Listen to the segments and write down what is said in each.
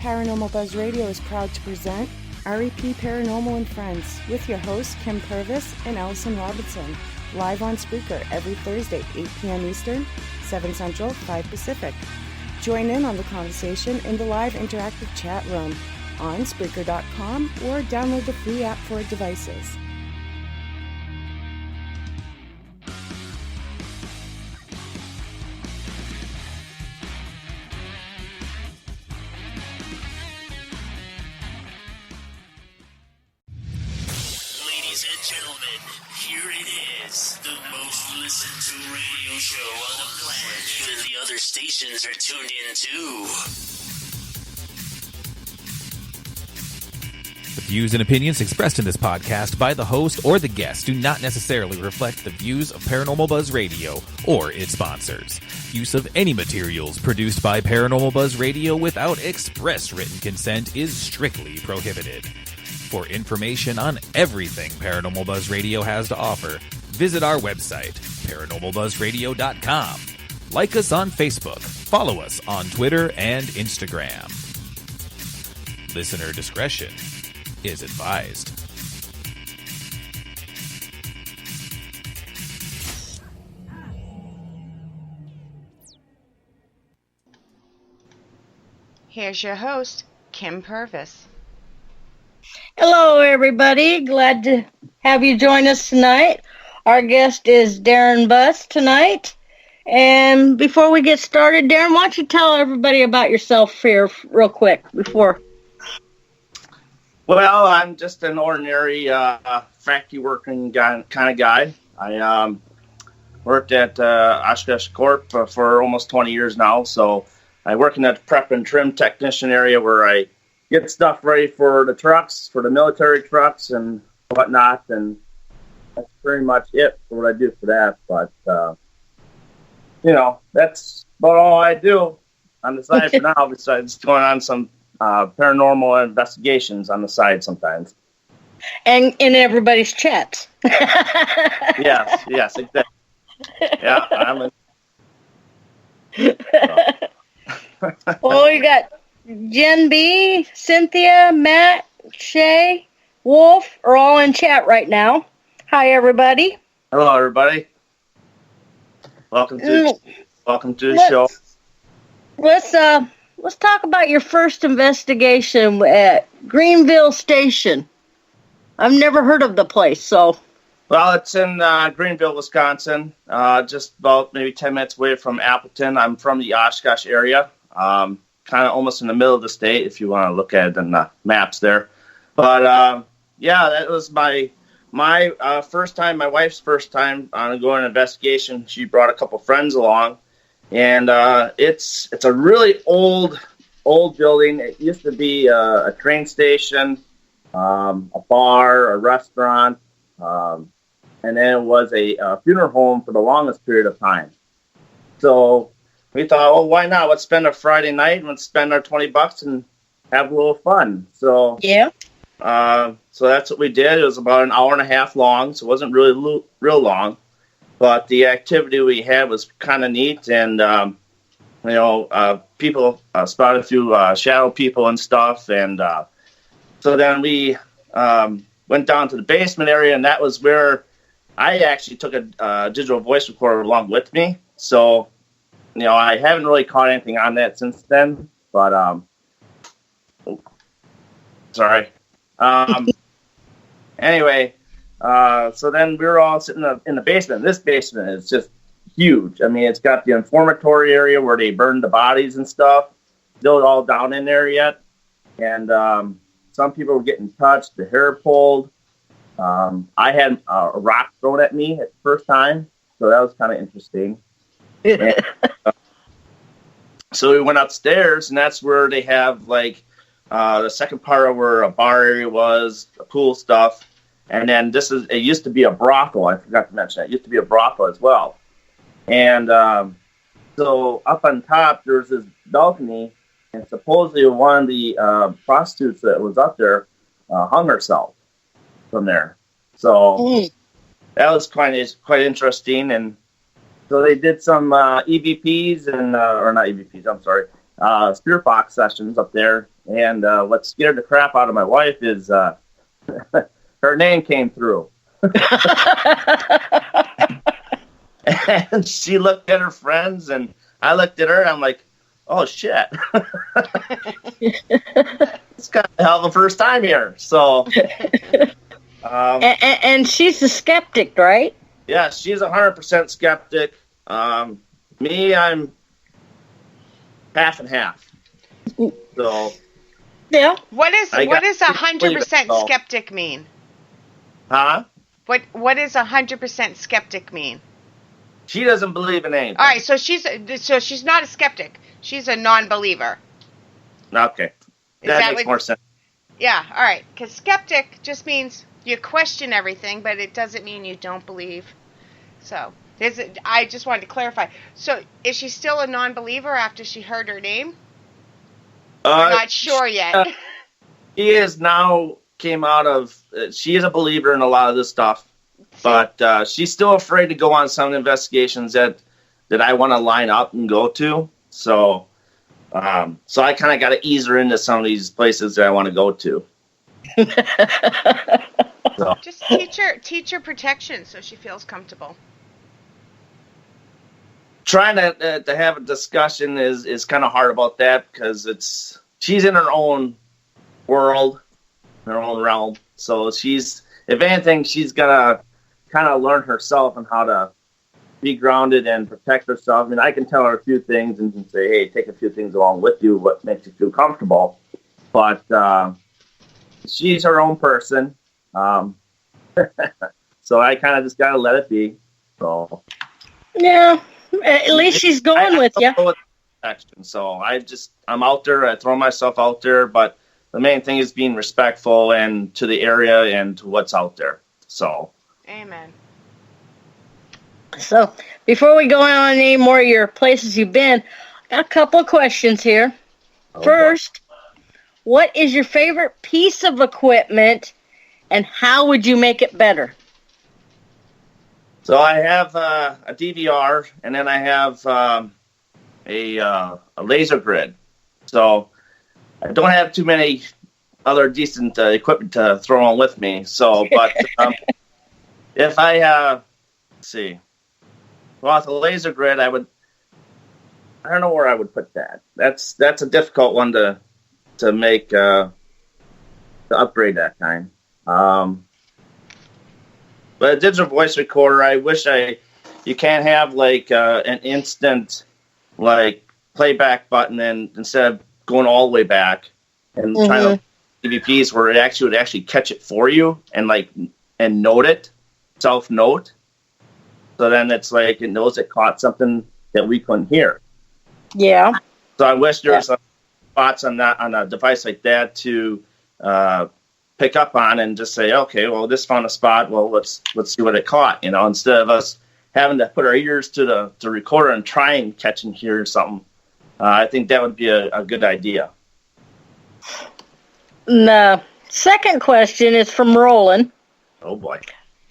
Paranormal Buzz Radio is proud to present REP Paranormal and Friends with your hosts Kim Purvis and Allison Robinson, live on Spreaker every Thursday, 8 p.m. Eastern, 7 Central, 5 Pacific. Join in on the conversation in the live interactive chat room on Spreaker.com or download the free app for devices. Ladies and gentlemen, here it is, the most listened to radio show on the planet. Even the other stations are tuned in too. The views and opinions expressed in this podcast by the host or the guest do not necessarily reflect the views of Paranormal Buzz Radio or its sponsors. Use of any materials produced by Paranormal Buzz Radio without express written consent is strictly prohibited. For information on everything Paranormal Buzz Radio has to offer, visit our website, paranormalbuzzradio.com. Like us on Facebook, follow us on Twitter and Instagram. Listener discretion is advised. Here's your host, Kim Purvis. Hello, everybody. Glad to have you join us tonight. Our guest is Darin Buss tonight. And before we get started, Darin, why don't you tell everybody about yourself here real quick before... Well, I'm just an ordinary factory working kind of guy. I worked at Oshkosh Corp for almost 20 years now. So I work in that prep and trim technician area where I get stuff ready for the trucks, for the military trucks and whatnot. And that's pretty much it for what I do for that. But, that's about all I do on the side for now, besides going on some paranormal investigations on the side sometimes. And in everybody's chats. Yes, exactly. Yeah, I'm Well, you got Jen B, Cynthia, Matt, Shay, Wolf are all in chat right now. Hi, everybody. Hello, everybody. Welcome to the show. Let's talk about your first investigation at Greenville Station. I've never heard of the place, so. Well, it's in Greenville, Wisconsin, just about maybe 10 minutes away from Appleton. I'm from the Oshkosh area, kind of almost in the middle of the state, if you want to look at it in the maps there. But, that was my first time, my wife's first time on going on an investigation. She brought a couple friends along. And it's a really old building. It used to be a train station, a bar, a restaurant, and then it was a funeral home for the longest period of time. So we thought, well, why not? Let's spend a Friday night and let's spend our $20 and have a little fun. So yeah. So that's what we did. It was about an hour and a half long, so it wasn't really real long. But the activity we had was kind of neat, and, people spotted a few shadow people and stuff. And so then we went down to the basement area, and that was where I actually took a digital voice recorder along with me. So, I haven't really caught anything on that since then. But, sorry. Anyway. So then we were all sitting in the basement. This basement is just huge. I mean, it's got the informatory area where they burned the bodies and stuff. Still all down in there yet. And some people were getting touched, the hair pulled. I had a rock thrown at me at the first time, so that was kind of interesting. And, so we went upstairs, and that's where they have, the second part of where a bar area was, the pool stuff. And then it used to be a brothel. I forgot to mention that. It used to be a brothel as well. And so up on top, there's this balcony, and supposedly one of the prostitutes that was up there hung herself from there. So that was quite interesting. And so they did some EVPs or not EVPs, I'm sorry, spirit box sessions up there. And what scared the crap out of my wife is her name came through. And she looked at her friends, and I looked at her, and I'm like, oh, shit. It's kind of a hell of a first time here. So, and she's a skeptic, right? yeah, she's 100% skeptic. Me, I'm half and half. So, yeah. What does I got- 100% skeptic mean? huh? What does 100% skeptic mean? She doesn't believe in anything. All right, so she's not a skeptic. She's a non-believer. Okay. Is That that makes what- more sense. Yeah, all right. Because skeptic just means you question everything, but it doesn't mean you don't believe. So, I just wanted to clarify. So, is she still a non-believer after she heard her name? I'm not sure yet. She is now came out of. She is a believer in a lot of this stuff, but she's still afraid to go on some investigations that I want to line up and go to. So, so I kind of got to ease her into some of these places that I want to go to. So. Just teach her protection so she feels comfortable. Trying to have a discussion is kind of hard about that because she's in her own world, her own realm. So if anything, she's gonna kind of learn herself on how to be grounded and protect herself. I mean, I can tell her a few things and say, hey, take a few things along with you, what makes you feel comfortable. But she's her own person. So I kind of just got to let it be. So Yeah, at least she's going with you. So I'm out there. I throw myself out there, but the main thing is being respectful and to the area and to what's out there. So. Amen. So, before we go on any more of your places you've been, I got a couple of questions here. First, what is your favorite piece of equipment, and how would you make it better? So I have a DVR, and then I have a laser grid. So I don't have too many other decent equipment to throw on with me. So, but if I let's see, well, with the laser grid, I don't know where I would put that. That's a difficult one to make to upgrade that kind. But a digital voice recorder, I wish you can't have like an instant like playback button, and instead of going all the way back and trying to EVPs where it would actually catch it for you and note it, self note. So then it's like it knows it caught something that we couldn't hear. Yeah. So I wish there was some spots on a device like that to pick up on and just say, okay, well, this found a spot. Well, let's see what it caught. Instead of us having to put our ears to the recorder and try and catch and hear something. I think that would be a good idea. The second question is from Roland. Oh boy.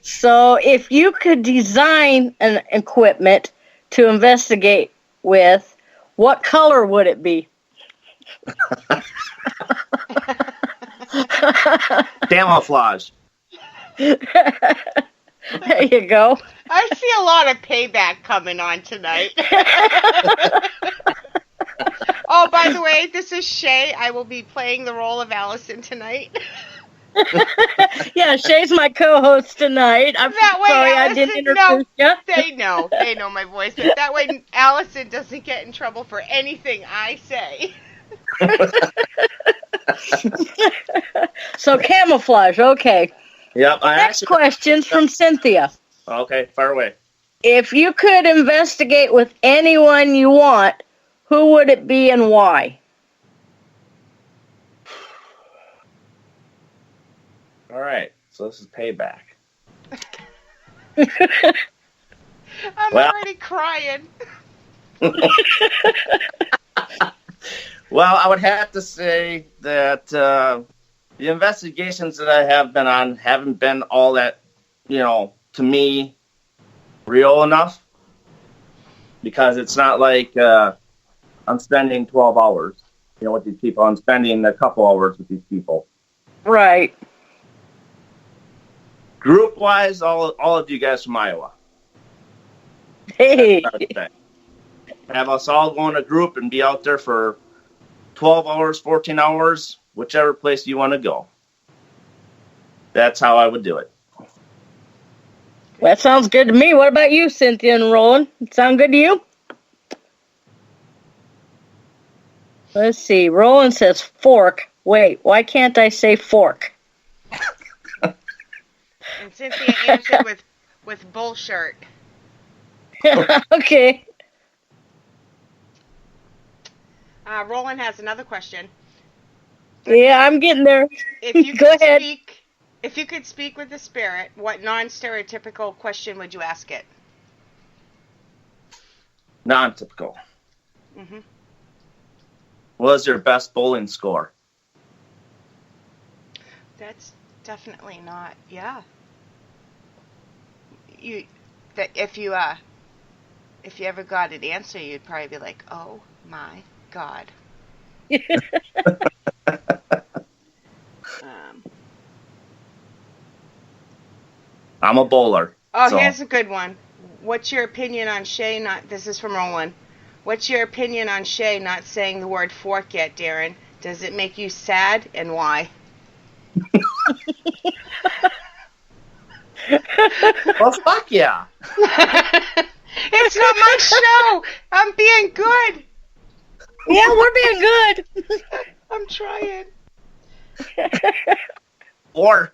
So, if you could design an equipment to investigate with, what color would it be? Camouflage. There you go. I see a lot of payback coming on tonight. Oh, by the way, this is Shay. I will be playing the role of Allison tonight. Yeah, Shay's my co-host tonight. I'm That way, sorry Allison, I didn't introduce you. They know my voice. But that way, Allison doesn't get in trouble for anything I say. So camouflage, okay. Yep. Next question's from Cynthia. Okay, fire away. If you could investigate with anyone you want, who would it be and why? All right, so this is payback. I'm already crying. Well, I would have to say that the investigations that I have been on haven't been all that, to me, real enough. Because it's not like on spending 12 hours, with these people. I'm spending a couple hours with these people. Right. Group-wise, all of you guys from Iowa. Hey. Have us all go in a group and be out there for 12 hours, 14 hours, whichever place you want to go. That's how I would do it. That sounds good to me. What about you, Cynthia and Roland? Sound good to you? Let's see. Roland says fork. Wait, why can't I say fork? And Cynthia answered with bullshirt. Okay. Roland has another question. Yeah, I'm getting there. If you Go could ahead. If you could speak with the spirit, what non-stereotypical question would you ask it? Non-typical. Mm-hmm. What was your best bowling score? That's definitely not. Yeah. If you ever got an answer, you'd probably be like, "Oh my God." I'm a bowler. Oh, so. Here's a good one. What's your opinion on Shay not... This is from Roland. What's your opinion on Shay not saying the word fork yet, Darin? Does it make you sad, and why? Well, fuck yeah. It's not my show. I'm being good. Yeah, we're being good. I'm trying. Or...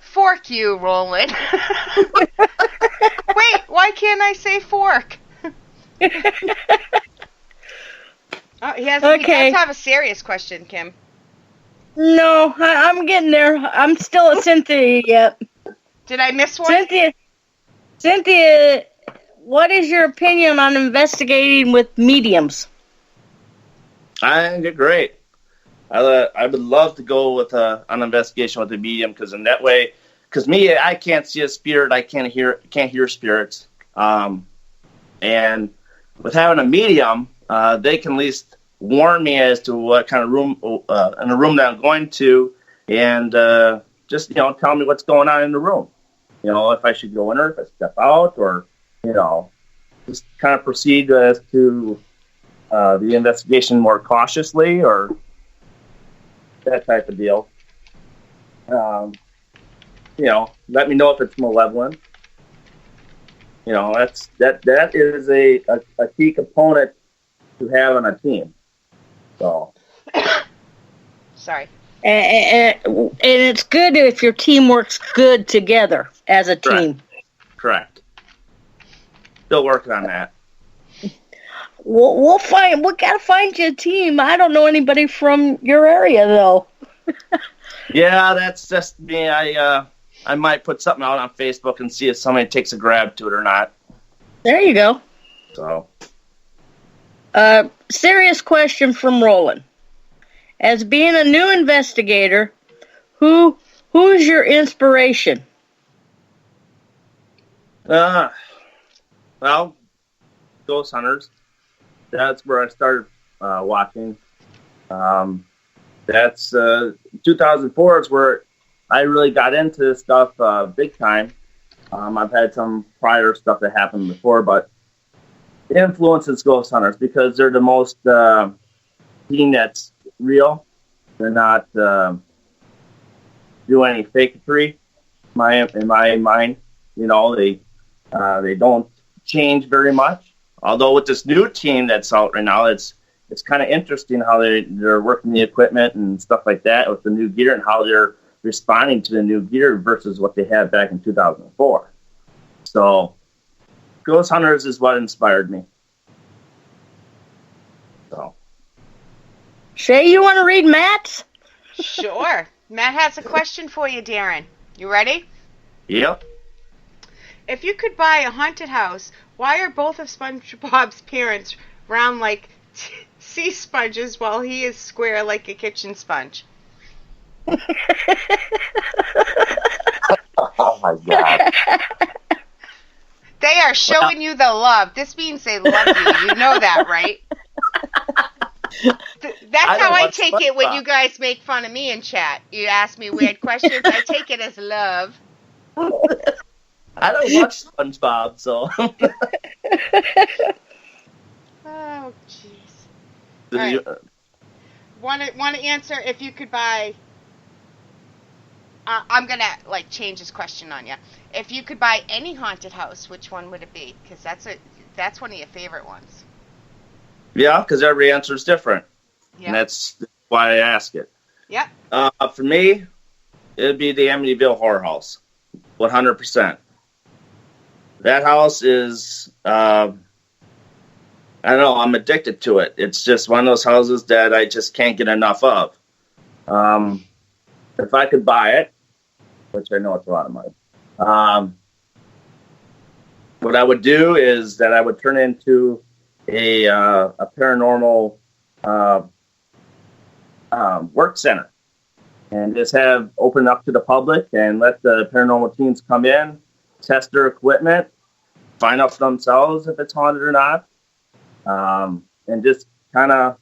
Fork you, Roland. Wait, why can't I say fork? He does have a serious question, Kim. No, I'm getting there. I'm still at Cynthia yet. Did I miss one? Cynthia, what is your opinion on investigating with mediums? I think they're great. I would love to go with an investigation with a medium, because in that way, because me, I can't see a spirit, I can't hear spirits, and with having a medium, they can at least warn me as to what kind of room in the room that I'm going to, and just tell me what's going on in the room. If I should go in or if I step out, or just kind of proceed as to the investigation more cautiously, or that type of deal. Let me know if it's malevolent. That is a key component to have on a team. So. Sorry. And it's good if your team works good together as a team. Correct. Still working on that. We'll find. We gotta find you a team. I don't know anybody from your area though. Yeah, that's just me. I might put something out on Facebook and see if somebody takes a grab to it or not. There you go. So. Serious question from Roland. As being a new investigator, who's your inspiration? Well, ghost hunters. That's where I started watching. That's 2004 is where I really got into this stuff big time. I've had some prior stuff that happened before, but it influences ghost hunters because they're the most team that's real. They're not doing any fakery. In my mind, they don't change very much. Although with this new team that's out right now, it's kind of interesting how they're working the equipment and stuff like that with the new gear and how they're responding to the new gear versus what they had back in 2004. So, Ghost Hunters is what inspired me. So, Shay, you want to read Matt's? Sure. Matt has a question for you, Darin. You ready? Yep. If you could buy a haunted house, why are both of SpongeBob's parents round like sea sponges while he is square like a kitchen sponge? Oh my God. They are showing you the love. This means they love you. You know that, right? That's how I take it when you guys make fun of me in chat. You ask me weird questions. I take it as love. I don't watch SpongeBob, so. Oh, jeez. All right. Want to answer if you could buy... I'm going to change this question on you. If you could buy any haunted house, which one would it be? Because that's one of your favorite ones. Yeah, because every answer is different. Yeah. And that's why I ask it. Yep. For me, it would be the Amityville Horror House. 100%. That house is... I don't know, I'm addicted to it. It's just one of those houses that I just can't get enough of. If I could buy it, which I know it's a lot of money, what I would do is that I would turn into a paranormal work center and just have open up to the public and let the paranormal teams come in, test their equipment, find out for themselves if it's haunted or not. And just kind of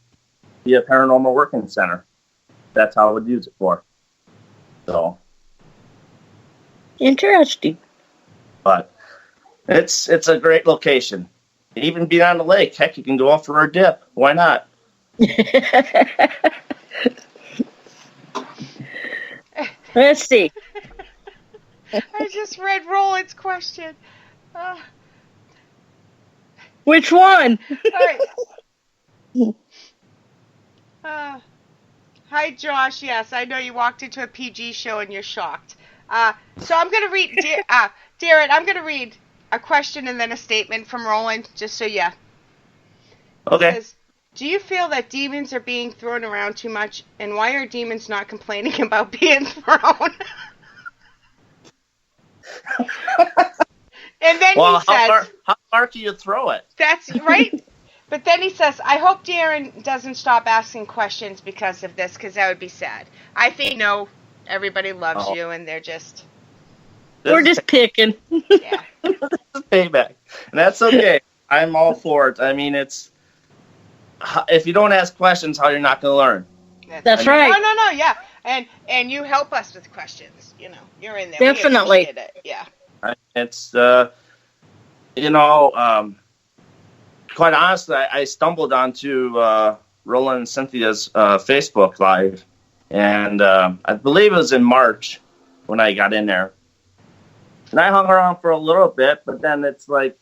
be a paranormal working center. That's how I would use it for. So interesting. But it's a great location. Even beyond the lake, heck, you can go off for a dip. Why not? Let's see. I just read Roland's question. Which one? All right. Hi, Josh. Yes, I know you walked into a PG show and you're shocked. So I'm going to read, Darin, I'm going to read a question and then a statement from Roland, just so yeah. Okay. It says, do you feel that demons are being thrown around too much, and why are demons not complaining about being thrown? And then he says... how far can you throw it? That's right. But then he says, I hope Darin doesn't stop asking questions because of this, because that would be sad. I think, no, everybody loves you, and they're just... We're just picking. Yeah. This is payback. And that's okay. I'm all for it. I mean, it's... If you don't ask questions, how you're not going to learn. That's right. No, yeah. And you help us with questions. You know, you're in there. Definitely. We appreciate it. Yeah. It's, quite honestly, I stumbled onto Roland and Cynthia's Facebook Live, and I believe it was in March when I got in there. And I hung around for a little bit, but then it's like,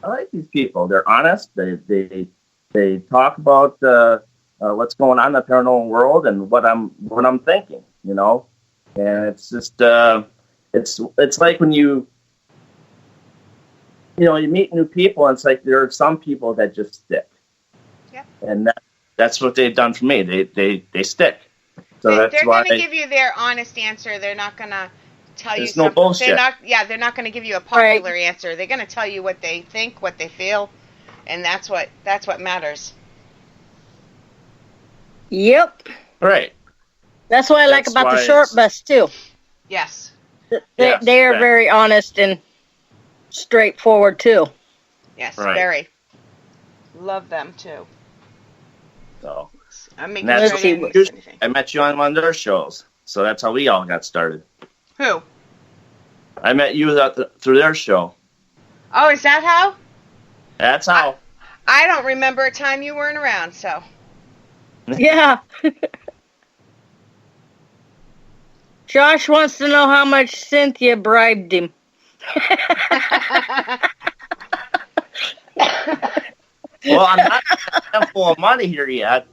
I like these people. They're honest. They talk about what's going on in the paranormal world and what I'm thinking, you know. And it's just it's like when you meet new people, and it's like there are some people that just stick. Yeah. And that's what they've done for me. They stick. So they're why going to give you their honest answer. They're not going to tell you there's something. No bullshit. They're not going to give you a popular answer. They're going to tell you what they think, what they feel, and that's what matters. Yep. Right. That's what I like about the short bus too. Yes. They are very honest and straightforward too. Yes, right. Very. Love them too. So I met you on one of their shows, so that's how we all got started. Who? I met you through their show. Oh, is that how? That's how. I don't remember a time you weren't around, so. Yeah. Josh wants to know how much Cynthia bribed him. Well, I'm not full of money here yet.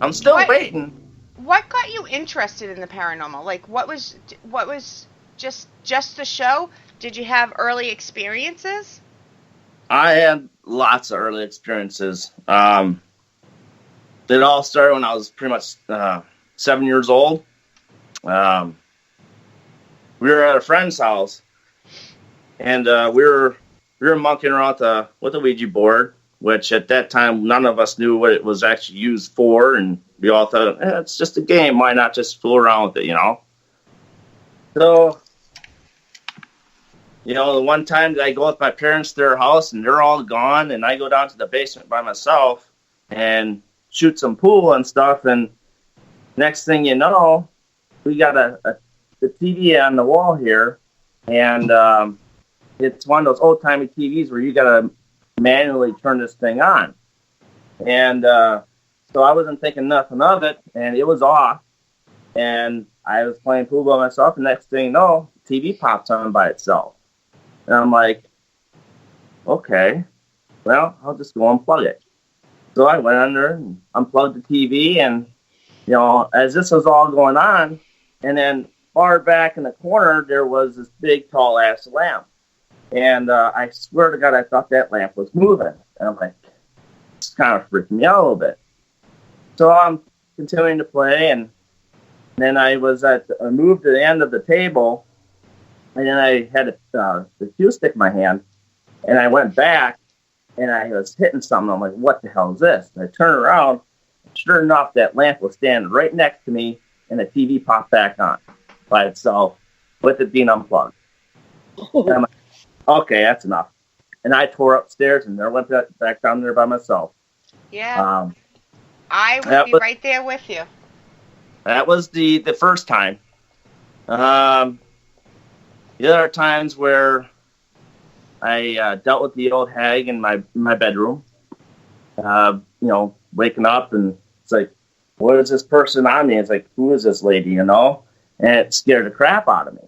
I'm still waiting. What got you interested in the paranormal? Like, what was just the show? Did you have early experiences? I had lots of early experiences. It all started when I was pretty much 7 years old. We were at a friend's house, and we were monkeying around with the Ouija board, which at that time none of us knew what it was actually used for, and we all thought, it's just a game. Why not just fool around with it, you know? So, you know, the one time that I go with my parents to their house and they're all gone, and I go down to the basement by myself and shoot some pool and stuff, and next thing you know, we got the TV on the wall here, and it's one of those old-timey TVs where you got to manually turn this thing on. And so I wasn't thinking nothing of it, and it was off, and I was playing pool by myself, and next thing you know, the TV pops on by itself. And I'm like, okay, well, I'll just go unplug it. So I went under and unplugged the TV, and, you know, as this was all going on, and then far back in the corner, there was this big, tall-ass lamp. And I swear to God, I thought that lamp was moving. And I'm like, it's kind of freaking me out a little bit. So I'm continuing to play, and then I moved to the end of the table, and then I had the cue stick in my hand, and I went back, and I was hitting something. I'm like, what the hell is this? And I turned around, and sure enough, that lamp was standing right next to me, and the TV popped back on by itself with it being unplugged. And I'm like, okay, that's enough. And I tore upstairs, and I went back down there by myself. Yeah. I would be right there with you. That was the first time. The other times where I dealt with the old hag in my bedroom, you know, waking up, and it's like, what is this person on me? It's like, who is this lady, you know? And it scared the crap out of me.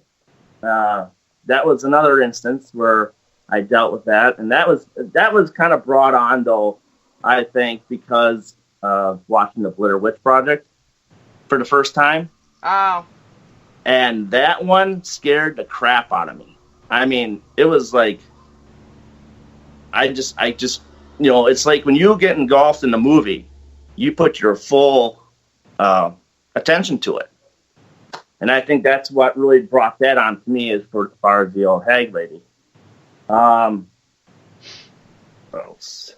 That was another instance where I dealt with that, and that was kind of brought on, though, I think, because of watching the Blair Witch Project for the first time. Oh. And that one scared the crap out of me. I mean, it was like, I just, you know, it's like when you get engulfed in a movie, you put your full attention to it. And I think that's what really brought that on to me, as far as the old hag lady. What else?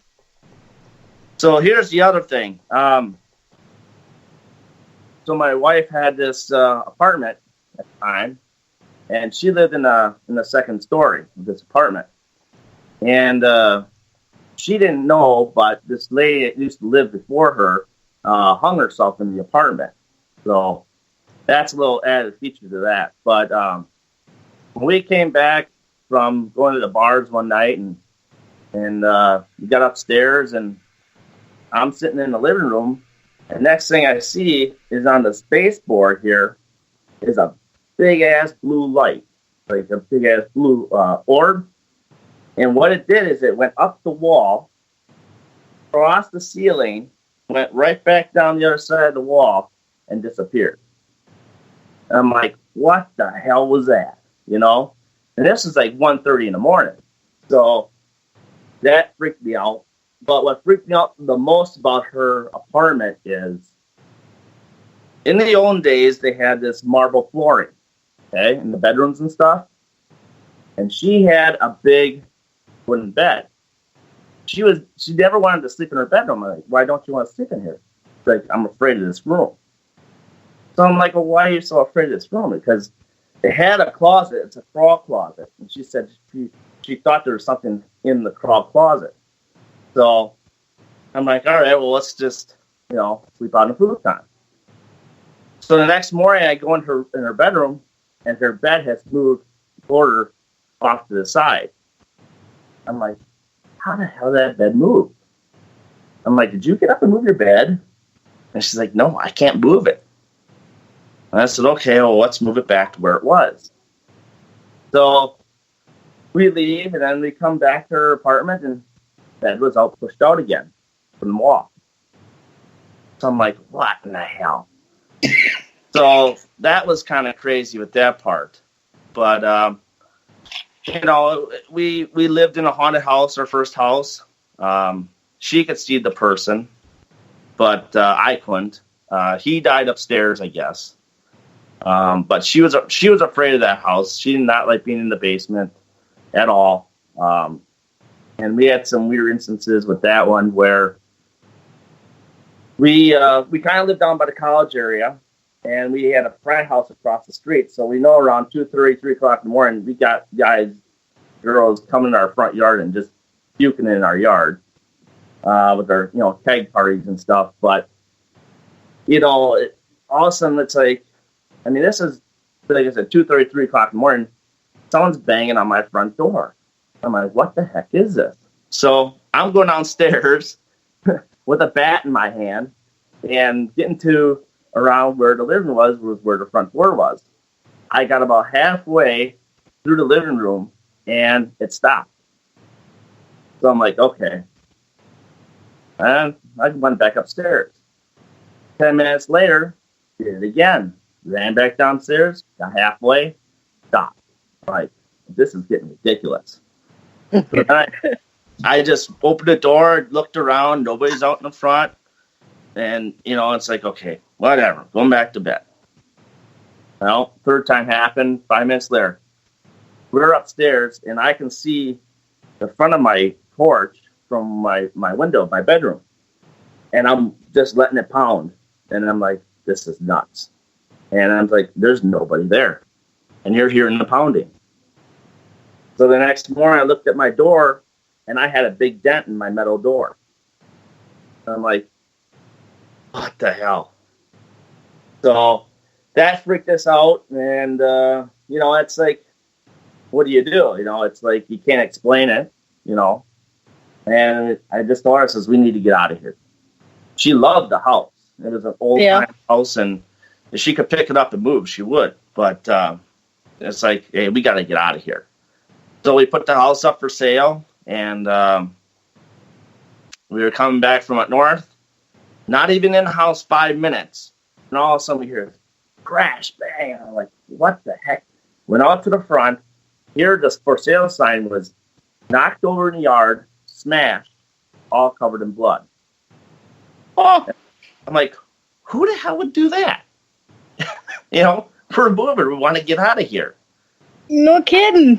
So here's the other thing. So my wife had this apartment at the time, and she lived in the second story of this apartment. And she didn't know, but this lady that used to live before her hung herself in the apartment. So that's a little added feature to that. But when we came back from going to the bars one night, and we got upstairs, and I'm sitting in the living room, and next thing I see is on the space board here is a big-ass blue light, like a big-ass blue orb. And what it did is it went up the wall, across the ceiling, went right back down the other side of the wall, and disappeared. And I'm like, what the hell was that? You know? And this is like 1:30 in the morning. So that freaked me out. But what freaked me out the most about her apartment is, in the old days, they had this marble flooring, okay, in the bedrooms and stuff. And she had a big wooden bed. She never wanted to sleep in her bedroom. I'm like, why don't you want to sleep in here? She's like, I'm afraid of this room. So I'm like, well, why are you so afraid of this room? Because they had a closet. It's a crawl closet. And she said she thought there was something in the crawl closet. So I'm like, all right, well, let's just, you know, sleep out in the futon. So the next morning, I go in her bedroom, and her bed has moved the border off to the side. I'm like, how the hell did that bed move? I'm like, did you get up and move your bed? And she's like, no, I can't move it. And I said, okay, well, let's move it back to where it was. So we leave, and then we come back to her apartment, and the bed was all pushed out again from the wall. So I'm like, what in the hell? So that was kind of crazy with that part. But, you know, we lived in a haunted house, our first house. She could see the person, but I couldn't. He died upstairs, I guess. But she was afraid of that house. She did not like being in the basement at all. And we had some weird instances with that one where we kind of lived down by the college area, and we had a frat house across the street. So we know around 2:30, 3 o'clock in the morning, we got girls coming to our front yard and just puking in our yard with their, keg parties and stuff. But, all of a sudden it's like, this is, like I said, 2:30, 3 o'clock in the morning. Someone's banging on my front door. I'm like, what the heck is this? So I'm going downstairs with a bat in my hand and getting to around where the living room was where the front door was. I got about halfway through the living room and it stopped. So I'm like, okay. And I went back upstairs. 10 minutes later, did it again. Ran back downstairs, got halfway, stopped. Like, this is getting ridiculous. So then I just opened the door, looked around, nobody's out in the front. And, it's like, okay, whatever, going back to bed. Well, third time happened, 5 minutes later. We're upstairs, and I can see the front of my porch from my window, my bedroom. And I'm just letting it pound. And I'm like, this is nuts. And I'm like, there's nobody there. And you're hearing the pounding. So the next morning, I looked at my door, and I had a big dent in my metal door. And I'm like, what the hell? So that freaked us out. And, it's like, what do you do? It's like you can't explain it, And I just told her, I says, we need to get out of here. She loved the house. It was an old-time house, and if she could pick it up and move, she would. But it's like, hey, we got to get out of here. So we put the house up for sale, and we were coming back from up north. Not even in the house 5 minutes. And all of a sudden we hear crash, bang. I'm like, what the heck? Went out to the front. Here, the for sale sign was knocked over in the yard, smashed, all covered in blood. Oh, I'm like, who the hell would do that? We're moving. We want to get out of here. No kidding.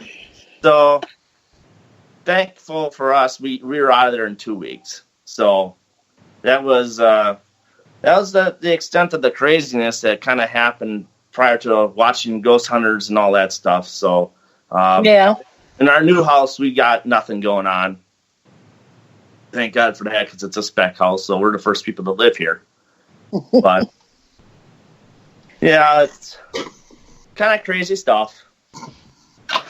So, thankful for us, we were out of there in 2 weeks. So, that was the extent of the craziness that kind of happened prior to watching Ghost Hunters and all that stuff. So, in our new house, we got nothing going on. Thank God for that, because it's a spec house, so we're the first people to live here. But, yeah, it's kind of crazy stuff.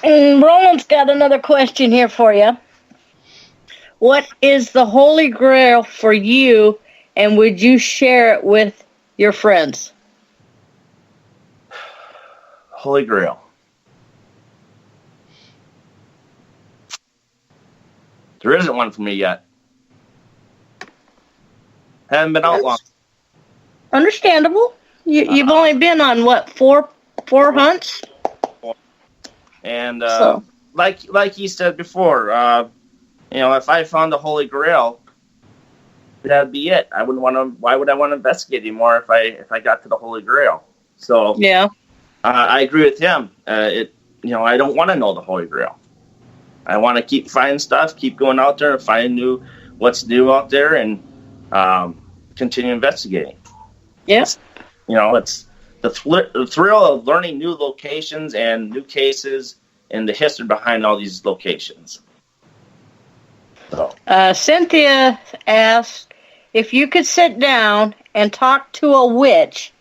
And Roland's got another question here for you. What is the Holy Grail for you, and would you share it with your friends? Holy Grail. There isn't one for me yet. Haven't been out long. Understandable. You've only been on, what, four hunts? And like you said before, if I found the Holy Grail, that'd be it. I wouldn't want to. Why would I want to investigate anymore if I got to the Holy Grail? So yeah, I agree with him. I don't want to know the Holy Grail. I want to keep finding stuff, keep going out there and finding what's new out there, and continue investigating. Yes, it's the thrill of learning new locations and new cases and the history behind all these locations. So. Cynthia asked, if you could sit down and talk to a witch,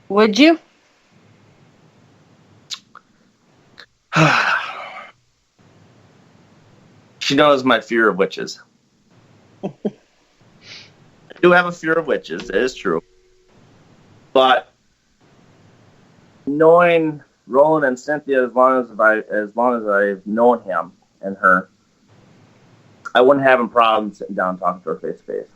would you? She knows my fear of witches. I do have a fear of witches, it is true. But knowing Roland and Cynthia as long as I've known him and her, I wouldn't have a problem sitting down and talking to her face to face.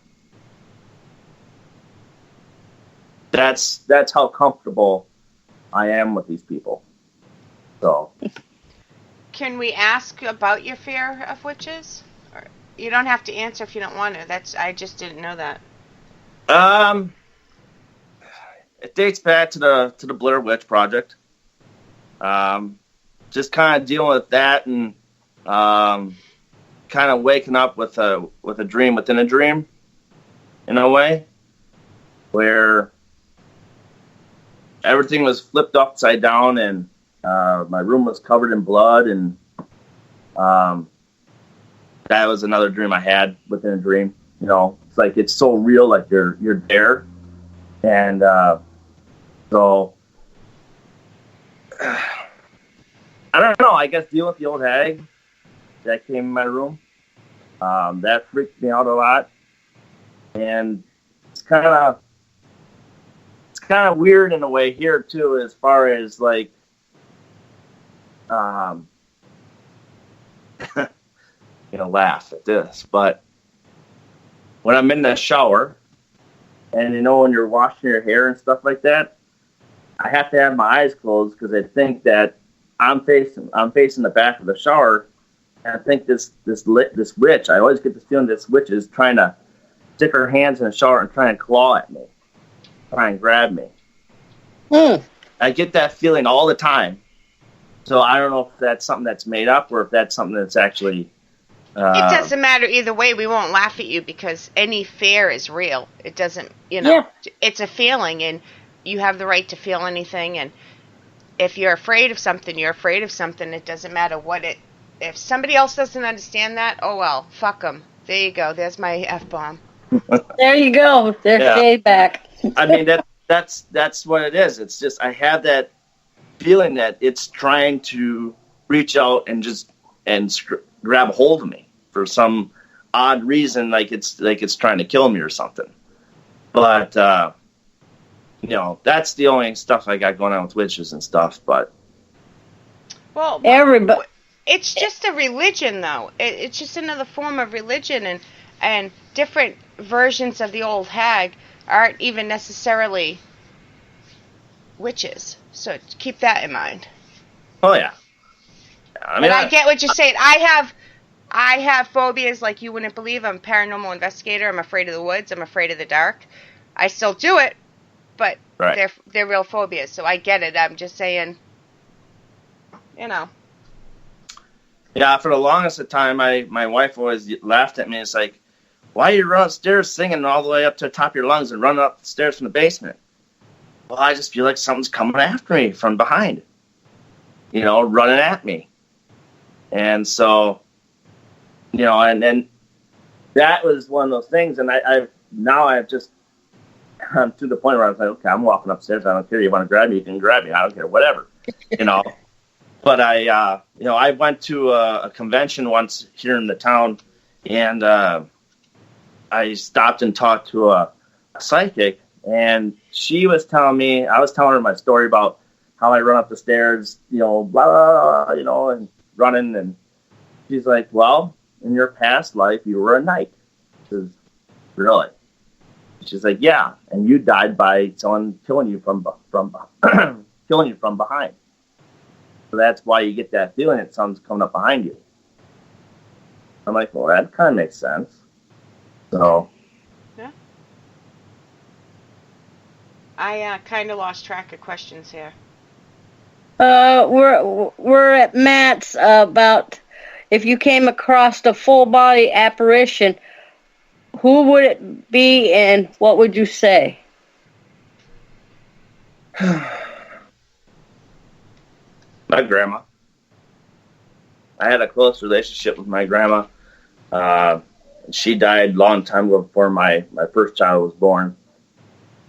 That's how comfortable I am with these people. So, can we ask about your fear of witches? Or you don't have to answer if you don't want to. I just didn't know that. It dates back to the Blair Witch Project. Just kind of dealing with that and kind of waking up with a dream within a dream, in a way, where everything was flipped upside down, and my room was covered in blood, and that was another dream I had within a dream. You know, it's like it's so real, like you're there, and so I don't know. I guess dealing with the old hag that came in my room, that freaked me out a lot, and it's kind of weird in a way here too, as far as like, laugh at this, but when I'm in the shower, and when you're washing your hair and stuff like that, I have to have my eyes closed because I think that I'm facing the back of the shower, and I think this witch. I always get the feeling this witch is trying to stick her hands in the shower and try and claw at me, try and grab me. I get that feeling all the time. So I don't know if that's something that's made up or if that's something that's actually. It doesn't matter either way. We won't laugh at you because any fear is real. It doesn't, It's a feeling, and you have the right to feel anything. And if you're afraid of something, you're afraid of something. It doesn't matter what it. If somebody else doesn't understand that, oh well, fuck them. There you go. There's my F-bomb. There you go. There's feedback. I mean that's what it is. It's just I have that feeling that it's trying to reach out and grab a hold of me for some odd reason, like it's trying to kill me or something. But that's the only stuff I got going on with witches and stuff. But everybody, it's just a religion, though. It's just another form of religion, and different versions of the old hag aren't even necessarily witches. So keep that in mind. Oh yeah. I mean, I get what you're saying. I have phobias like you wouldn't believe. I'm a paranormal investigator. I'm afraid of the woods. I'm afraid of the dark. I still do it, but they're real phobias. So I get it. I'm just saying, Yeah, for the longest of time, my wife always laughed at me. It's like, why are you running upstairs singing all the way up to the top of your lungs and running up the stairs from the basement? Well, I just feel like something's coming after me from behind, running at me. And so, and then that was one of those things. And I'm to the point where I was like, okay, I'm walking upstairs. I don't care. You want to grab me? You can grab me. I don't care. Whatever, But I went to a convention once here in the town, and I stopped and talked to a psychic, and she was telling me, I was telling her my story about how I run up the stairs, blah, blah, blah, and running, and she's like, well, in your past life, you were a knight. I says, really? She's like, yeah, and you died by someone killing you from killing you from behind. So that's why you get that feeling that someone's coming up behind you. I'm like, well, that kind of makes sense. So. Yeah. I kind of lost track of questions here. We're at Matt's about if you came across a full body apparition, who would it be and what would you say? My grandma. I had a close relationship with my grandma. She died a long time ago before my first child was born.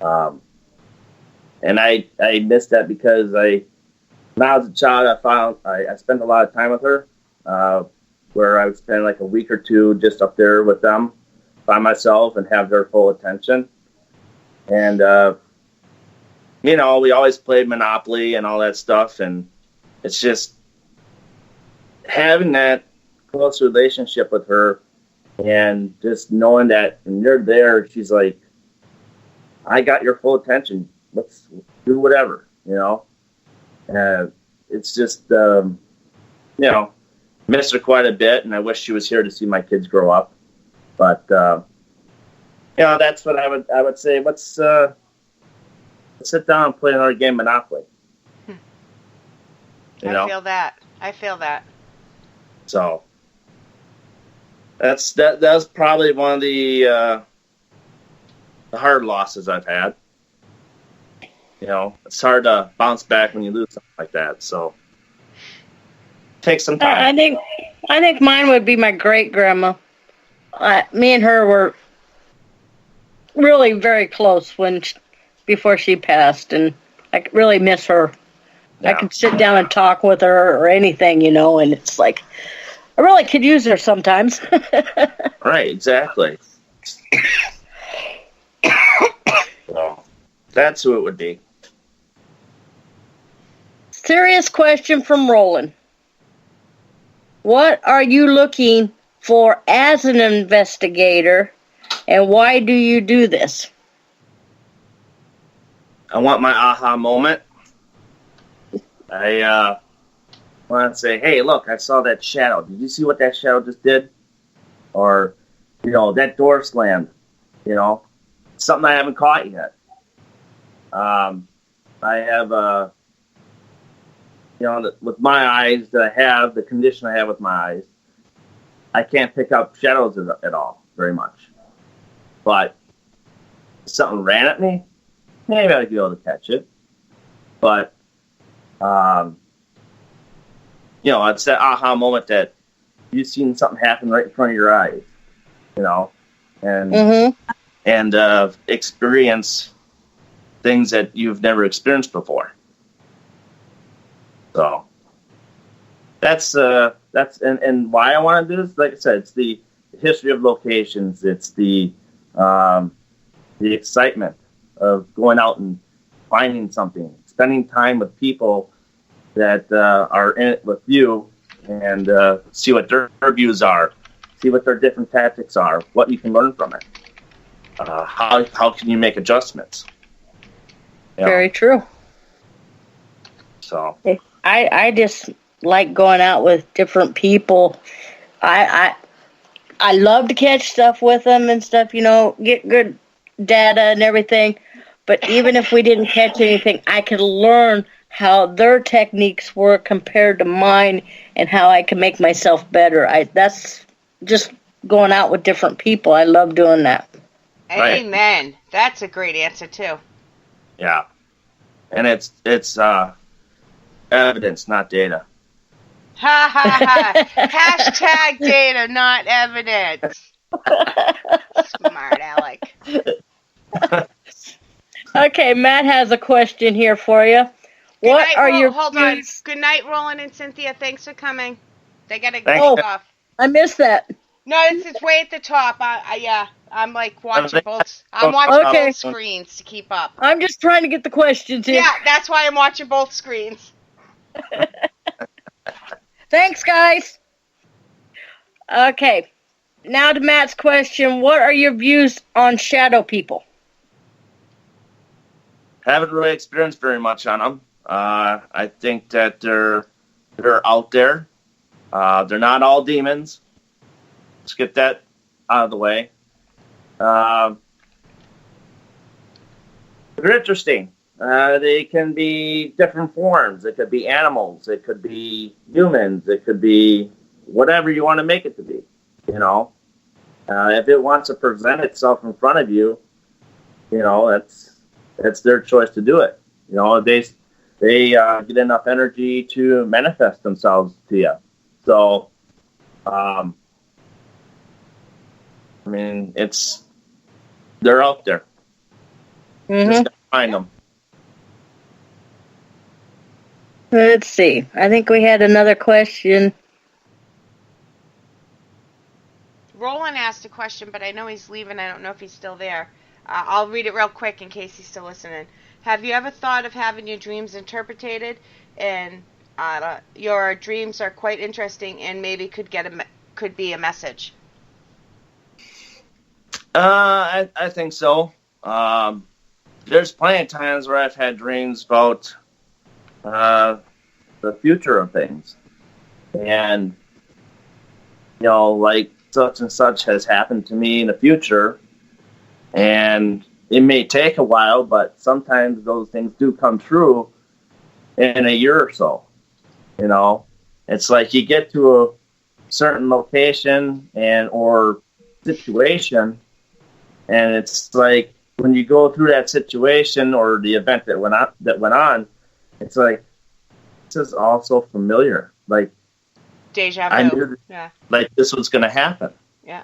And I missed that because when I was a child, I spent a lot of time with her, where I would spend like a week or two just up there with them by myself and have their full attention. And, we always played Monopoly and all that stuff. And it's just having that close relationship with her and just knowing that when you're there, she's like, I got your full attention. Let's do whatever, it's just, miss her quite a bit, and I wish she was here to see my kids grow up. But, that's what I would say. Let's sit down and play another game of Monopoly. I feel that. So that's probably one of the hard losses I've had. it's hard to bounce back when you lose something like that. So take some time. I think mine would be my great grandma. Me and her were really very close before she passed, and I really miss her. Yeah. I could sit down and talk with her or anything, and it's like I really could use her sometimes. Right, exactly. So that's who it would be. Serious question from Roland. What are you looking for as an investigator, and why do you do this? I want my aha moment. I want to say, hey, look, I saw that shadow. Did you see what that shadow just did? Or, that door slammed. Something I haven't caught yet. I have, with my eyes that I have, the condition I have with my eyes, I can't pick up shadows at all very much. But if something ran at me, maybe I'd be able to catch it. But, it's that aha moment that you've seen something happen right in front of your eyes, and experience things that you've never experienced before. So that's why I want to do this. Like I said, it's the history of locations. It's the excitement of going out and finding something, spending time with people that are in it with you, and see what their views are, see what their different tactics are, what you can learn from it. How can you make adjustments? Very true. So I just like going out with different people. I love to catch stuff with them and stuff, get good data and everything. But even if we didn't catch anything, I could learn how their techniques were compared to mine and how I can make myself better. That's just going out with different people. I love doing that. Amen. Right. That's a great answer too. Yeah. And it's evidence, not data. Ha ha ha. Hashtag data, not evidence. Smart Alec. Okay, Matt has a question here for you. Hold on. Good night, Roland and Cynthia. Thanks for coming. They gotta go off. I missed that. No, it's way at the top. I'm like watching both. I'm watching both screens to keep up. I'm just trying to get the questions in. Yeah, that's why I'm watching both screens. Thanks, guys. Okay, now to Matt's question. What are your views on shadow people? Haven't really experienced very much on them. I think that they're out there. They're not all demons. Let's get that out of the way. They're interesting. They can be different forms. It could be animals. It could be humans. It could be whatever you want to make it to be. If it wants to present itself in front of you, that's their choice to do it. They get enough energy to manifest themselves to you. So, they're out there. Mm-hmm. Just gotta find them. Let's see. I think we had another question. Roland asked a question, but I know he's leaving. I don't know if he's still there. I'll read it real quick in case he's still listening. Have you ever thought of having your dreams interpreted? And your dreams are quite interesting and maybe could be a message. I think so. There's plenty of times where I've had dreams about the future of things. And, like such and such has happened to me in the future. And it may take a while, but sometimes those things do come true in a year or so. It's like you get to a certain location or situation, and it's like when you go through that situation or the event that went on, it's like, this is all so familiar. Like, Deja vu. I knew like this was going to happen. Yeah.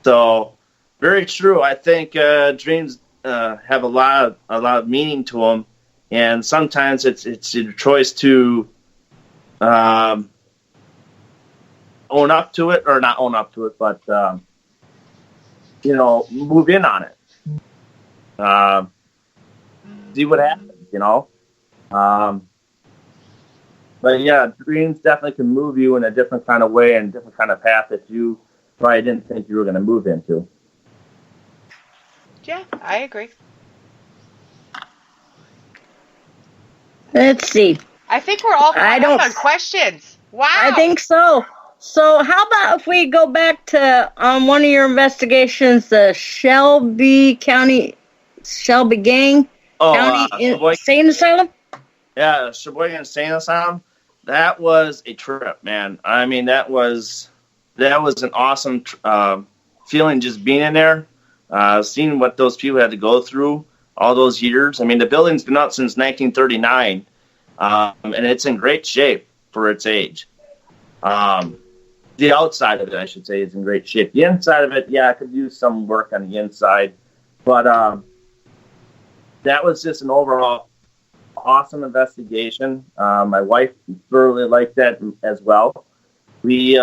So, very true. I think dreams have a lot of meaning to them, and sometimes it's your choice to own up to it, or not own up to it, but move in on it. See what happens, But yeah, dreams definitely can move you in a different kind of way and different kind of path that you probably didn't think you were going to move into. Yeah, I agree. Let's see. I think we're all caught up on questions. Wow. I think so. So how about if we go back to one of your investigations, the Shelby County Insane Asylum? Yeah, Sheboygan Insane Asylum. That was a trip, man. I mean, that was an awesome feeling just being in there, seeing what those people had to go through all those years. I mean, the building's been up since 1939, and it's in great shape for its age. The outside of it, I should say, is in great shape. The inside of it, yeah, I could use some work on the inside, but that was just an overall awesome investigation. My wife thoroughly liked that as well. We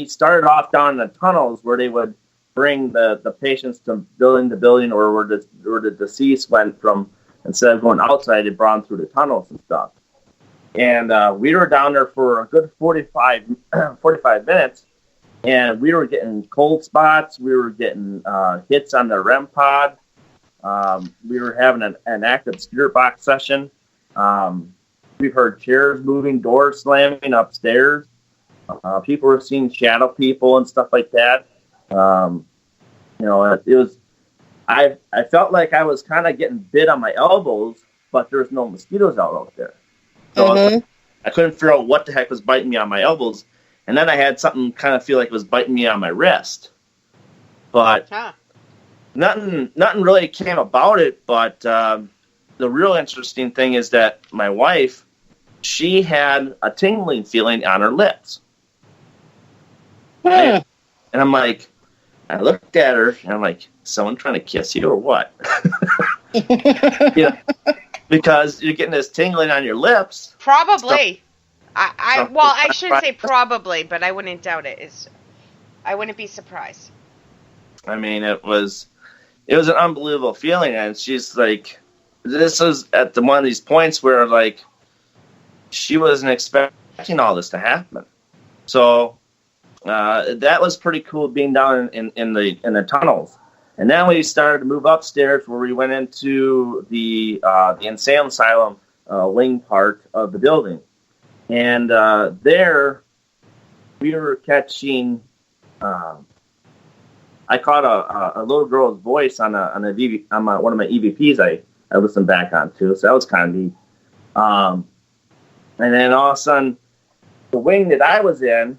started off down in the tunnels where they would bring the patients to building to building, or where the deceased went from, instead of going outside, they brought them through the tunnels and stuff. And we were down there for a good 45 minutes, and we were getting cold spots. We were getting hits on the REM pod. We were having an active spirit box session. We heard chairs moving, doors slamming upstairs. People were seeing shadow people and stuff like that. It was. I felt like I was kind of getting bit on my elbows, but there was no mosquitoes out there. So I couldn't figure out what the heck was biting me on my elbows. And then I had something kind of feel like it was biting me on my wrist. But nothing really came about it. But the real interesting thing is that my wife, she had a tingling feeling on her lips. And I'm like, I looked at her, and I'm like, someone trying to kiss you or what? Because you're getting this tingling on your lips. Probably. I shouldn't say probably, but I wouldn't doubt it. I wouldn't be surprised. I mean, it was an unbelievable feeling, and she's like, this was at one of these points where, like, she wasn't expecting all this to happen. So that was pretty cool, being down in the tunnels. And then we started to move upstairs, where we went into the insane asylum wing part of the building. And there we were catching. I caught a little girl's voice on one of my EVPs I listened back on too, so that was kind of neat. And then all of a sudden, the wing that I was in,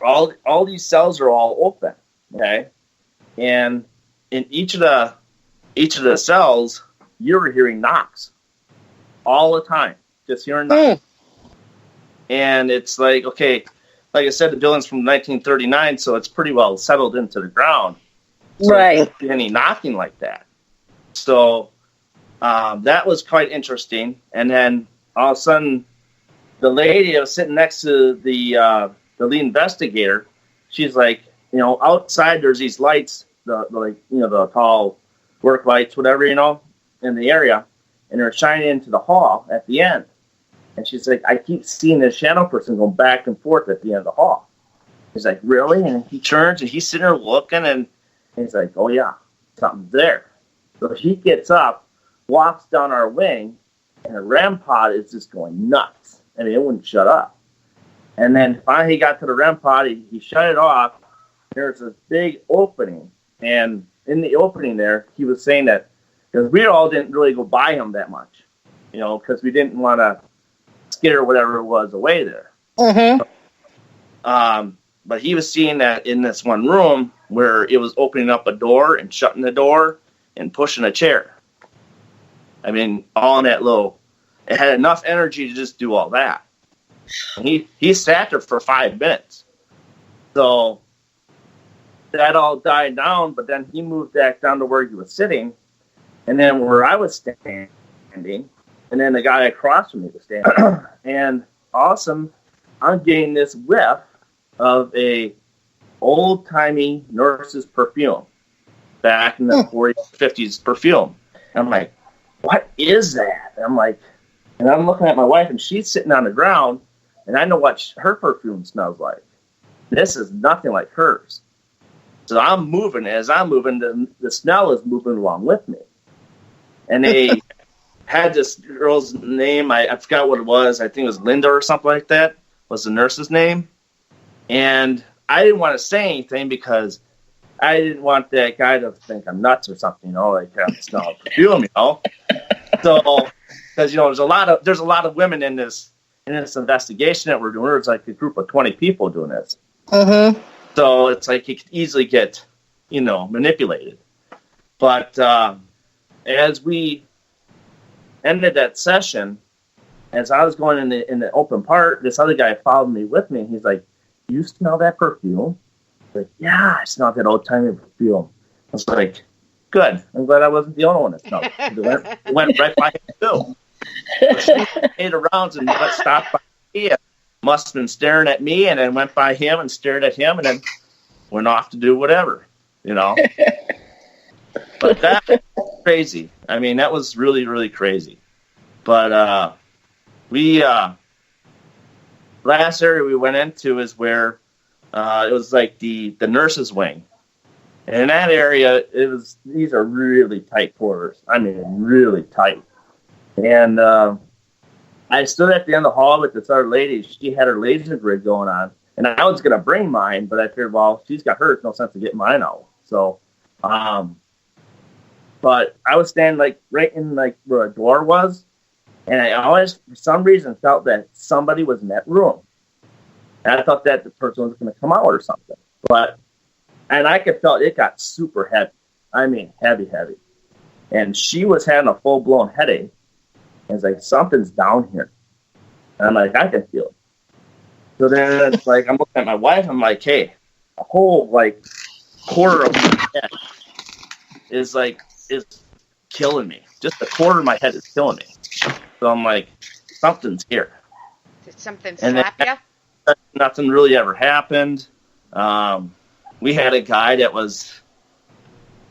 all these cells are all open, okay, and in each of the cells, you were hearing knocks all the time, just hearing knocks. And it's like, okay, like I said, the building's from 1939, so it's pretty well settled into the ground. So right. Any knocking like that. So that was quite interesting. And then all of a sudden, the lady that was sitting next to the lead investigator, she's like, outside there's these lights, the tall work lights, whatever, in the area, and they're shining into the hall at the end. And she's like, I keep seeing this shadow person go back and forth at the end of the hall. He's like, really? And he turns, and he's sitting there looking, and he's like, oh, yeah, something's there. So he gets up, walks down our wing, and the REM pod is just going nuts. I mean, it wouldn't shut up. And then finally he got to the REM pod, he shut it off. There's this big opening. And in the opening there, he was saying that, because we all didn't really go by him that much, because we didn't want to scare whatever it was away there. but he was seeing that in this one room where it was opening up a door and shutting the door and pushing a chair. I mean, all in that little, it had enough energy to just do all that. And he sat there for 5 minutes. So that all died down, but then he moved back down to where he was sitting, and then where I was standing, and then the guy across from me was standing. And awesome, I'm getting this whiff of a old-timey nurse's perfume back in the 40s, 50s perfume. And I'm like, what is that? And I'm looking at my wife, and she's sitting on the ground, and I know what her perfume smells like. This is nothing like hers. So I'm moving. As I'm moving, the smell is moving along with me. And they had this girl's name. I forgot what it was. I think it was Linda or something like that was the nurse's name. And I didn't want to say anything because I didn't want that guy to think I'm nuts or something, like I smell of perfume, So, because there's a lot of women in this investigation that we're doing. It's like a group of 20 people doing this. Mm-hmm. So it's like you could easily get, manipulated. But as we ended that session, as I was going in the open part, this other guy followed me with me. And he's like, "You smell that perfume?" I was like, "Yeah, I smell that old-timey perfume." I was like, "Good. I'm glad I wasn't the only one that smelled it." It went right by him, too. So she made the rounds and stopped by me. Must have been staring at me, and then went by him and stared at him, and then went off to do whatever, But that was crazy. I mean, that was really, really crazy. But we last area we went into is where it was like the nurses' wing. And in that area, these are really tight quarters. I mean, really tight. And I stood at the end of the hall with this other lady. She had her laser grid going on. And I was going to bring mine, but I figured, well, she's got hers. No sense to get mine out. So, but I was standing right in where a door was. And I always, for some reason, felt that somebody was in that room. And I thought that the person was going to come out or something. And I could feel it got super heavy. I mean, heavy. And she was having a full-blown headache. And it's like, something's down here. And I'm like, I can feel it. So then it's like, I'm looking at my wife. I'm like, hey, a whole, quarter of my head is killing me. Just a quarter of my head is killing me. So I'm like, something's here. Did something slap you? Nothing really ever happened. We had a guy that was,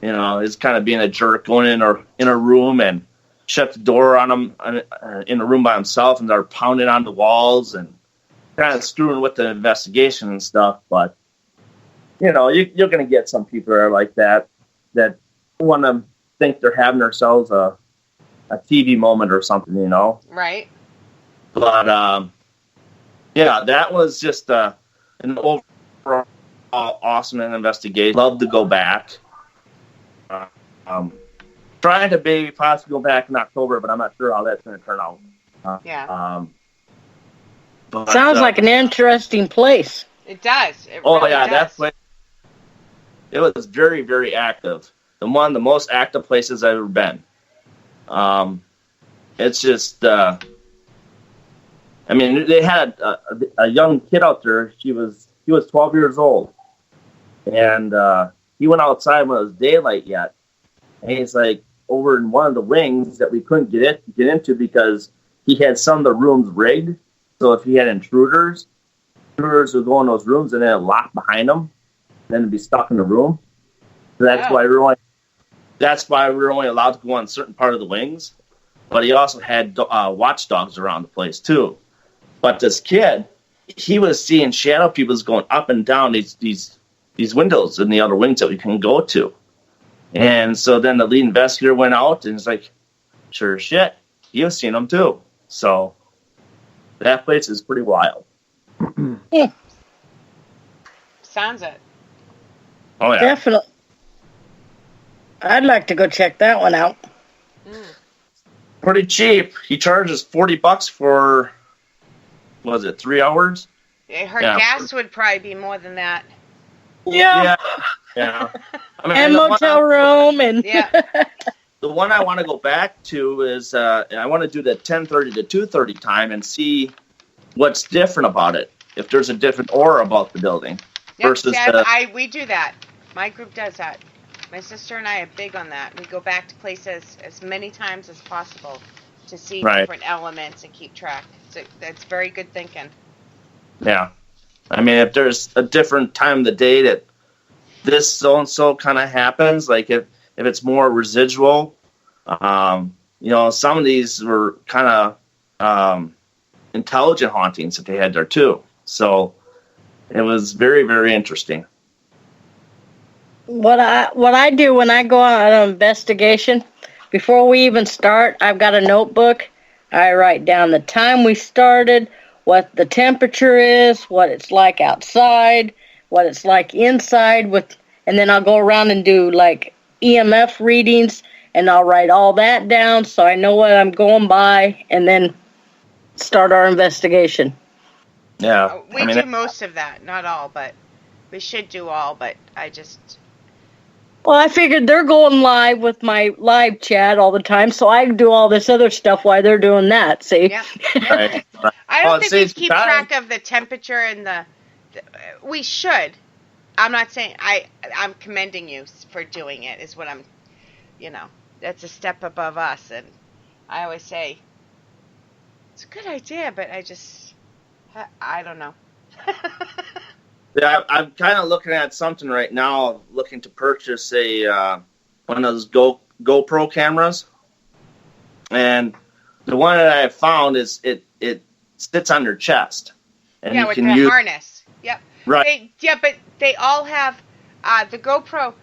is kind of being a jerk, going in a room and shut the door on him in a room by himself and started pounding on the walls and kind of screwing with the investigation and stuff. But, you're going to get some people that are like that want to think they're having themselves a TV moment or something, Right. But, yeah, that was just an overall awesome investigation. Love to go back. Trying to maybe possibly go back in October, but I'm not sure how that's going to turn out. Yeah. But, sounds like an interesting place. It does. It really does. That place. It was very, very active. One of the most active places I've ever been. It's just, I mean, they had a young kid out there. He was 12 years old, and he went outside when it was daylight yet. And he's over in one of the wings that we couldn't get into because he had some of the rooms rigged. So if he had intruders would go in those rooms and then it'd lock behind them, then it'd be stuck in the room. So that's why we were only allowed to go on a certain part of the wings. But he also had watchdogs around the place too. But this kid, he was seeing shadow people going up and down these windows in the other wings that we can go to. And so then the lead investigator went out and was like, sure as shit, you've seen them too. So that place is pretty wild. Yeah. Sounds it. Oh, yeah. Definitely. I'd like to go check that one out. Pretty cheap. He charges $40 for, was it 3 hours? Her gas would probably be more than that. Yeah. Yeah. I mean, And motel room and the one I want to go back to is I want to do the 10:30 to 2:30 time and see what's different about it. If there's a different aura about the building versus we do that. My group does that. My sister and I are big on that. We go back to places as many times as possible to see different elements and keep track. So that's very good thinking. Yeah. I mean, if there's a different time of the day that this so-and-so kind of happens, like if it's more residual, some of these were kind of intelligent hauntings that they had there too. So it was very, very interesting. What I do when I go on an investigation, before we even start, I've got a notebook. I write down the time we started, what the temperature is, what it's like outside, what it's like inside, and then I'll go around and do like EMF readings, and I'll write all that down so I know what I'm going by, and then start our investigation. Yeah. We do most of that, not all, but we should do all, but I just... Well, I figured they're going live with my live chat all the time, so I can do all this other stuff while they're doing that, see? Yeah. Right. I don't think we keep track of the temperature and the... We should. I'm not saying... I'm commending you for doing it, is what I'm... that's a step above us, and I always say, it's a good idea, but I don't know. Yeah, I'm kind of looking at something right now, looking to purchase one of those GoPro cameras. And the one that I found is it sits on your chest. And you with can the harness. Yep. Right. But they all have, the GoPro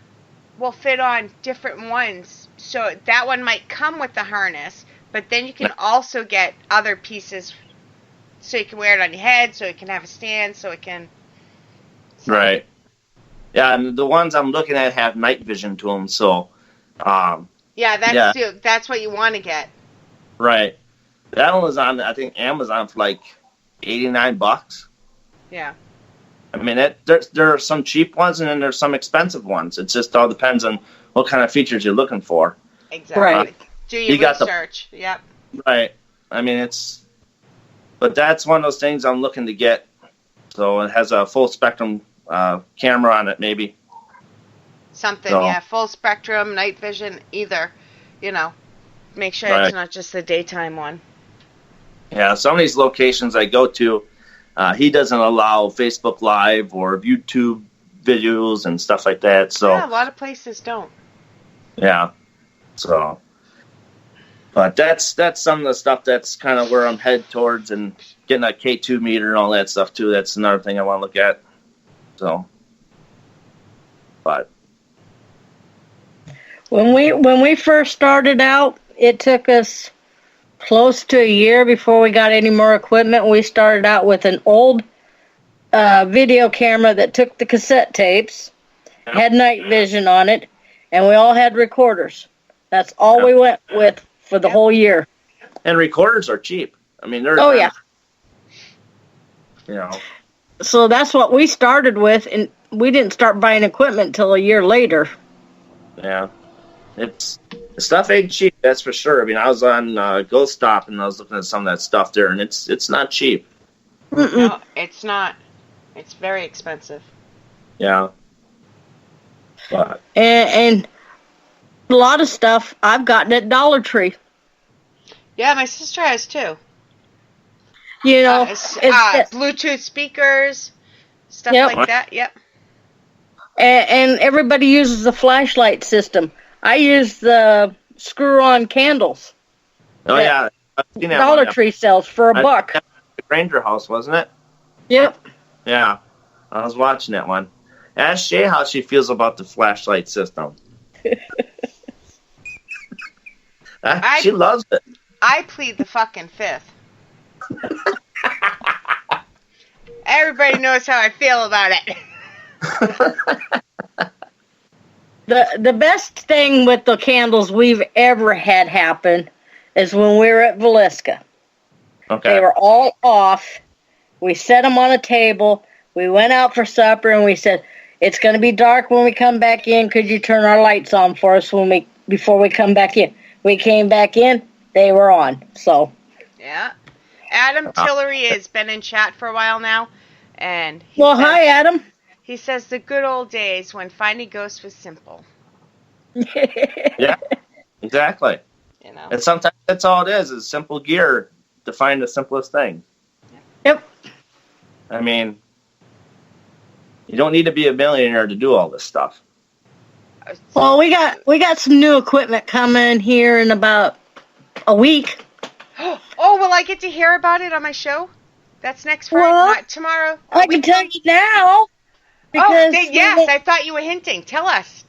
will fit on different ones. So that one might come with the harness, but then you can also get other pieces so you can wear it on your head, so it can have a stand, so it can... Right. Yeah, and the ones I'm looking at have night vision to them, so... that's what you want to get. Right. That one was on, I think, Amazon for like $89. Yeah. I mean, there are some cheap ones and then there's some expensive ones. It just all depends on what kind of features you're looking for. Exactly. Right. Do your research. Yep. Right. I mean, but that's one of those things I'm looking to get. So it has a full spectrum camera on it, maybe. Something, full spectrum, night vision, either. Make sure it's not just the daytime one. Yeah, some of these locations I go to, he doesn't allow Facebook Live or YouTube videos and stuff like that. So yeah, a lot of places don't. Yeah. So, but that's some of the stuff that's kind of where I'm headed towards, and getting a K2 meter and all that stuff too. That's another thing I want to look at. So, but when we first started out, it took us close to a year before we got any more equipment. We started out with an old video camera that took the cassette tapes, had night vision on it, and we all had recorders. That's all we went with for the whole year. And recorders are cheap. I mean, they're So that's what we started with, and we didn't start buying equipment until a year later. Yeah. The stuff ain't cheap, that's for sure. I mean, I was on Ghost Stop, and I was looking at some of that stuff there, and it's not cheap. No, it's not. It's very expensive. Yeah. But. And a lot of stuff I've gotten at Dollar Tree. Yeah, my sister has too. Bluetooth speakers, stuff like that. Yep. And everybody uses the flashlight system. I use the screw-on candles. Oh yeah, I've seen that Dollar Tree sells for $1. The Granger House, wasn't it? Yep. Yeah, I was watching that one. Ask Shay how she feels about the flashlight system. She loves it. I plead the fucking fifth. Everybody knows how I feel about it. The best thing with the candles we've ever had happen is when we were at Villisca. Okay. They were all off. We set them on a table. We went out for supper, and we said, it's going to be dark when we come back in. Could you turn our lights on for us before we come back in? We came back in. They were on. So. Yeah. Adam Tillery has been in chat for a while now. And hi, Adam. He says the good old days when finding ghosts was simple. Yeah, exactly. You know. And sometimes that's all it is simple gear to find the simplest thing. Yep. I mean, you don't need to be a millionaire to do all this stuff. Well, we got some new equipment coming here in about a week. Oh, will I get to hear about it on my show? That's next Friday, not tomorrow. I can tell you now. Because yes, I thought you were hinting. Tell us.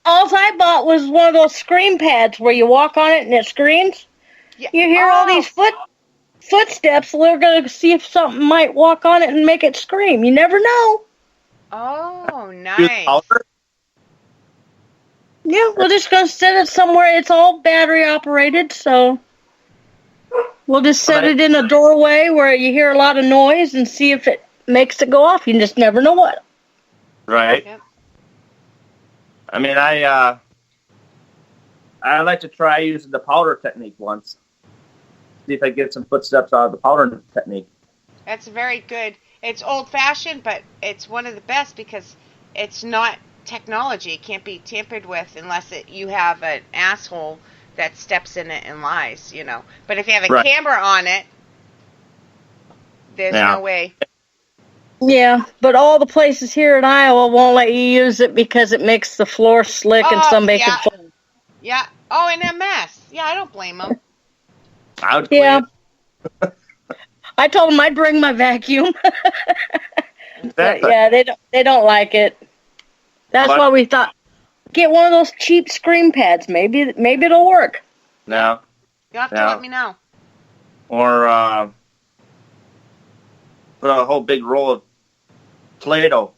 All I bought was one of those scream pads where you walk on it and it screams. Yeah. You hear all these footsteps. We're going to see if something might walk on it and make it scream. You never know. Oh, nice. Yeah, we're just going to set it somewhere. It's all battery operated, so we'll just set it in a doorway where you hear a lot of noise and see if it makes it go off. You just never know what. Right. Yep. I mean, I like to try using the powder technique once. See if I get some footsteps out of the powder technique. That's very good. It's old-fashioned, but it's one of the best because it's not technology. It can't be tampered with unless you have an asshole that steps in it and lies, you know. But if you have a camera on it, there's no way. Yeah, but all the places here in Iowa won't let you use it because it makes the floor slick and somebody can fall. Yeah. Oh, and a mess. Yeah, I don't blame them. I would clean it. I told them I'd bring my vacuum. Exactly. But yeah, they don't like it. That's why we thought, get one of those cheap screen pads. Maybe it'll work. No. You'll have to let me know. Or put a whole big roll of Play-Doh.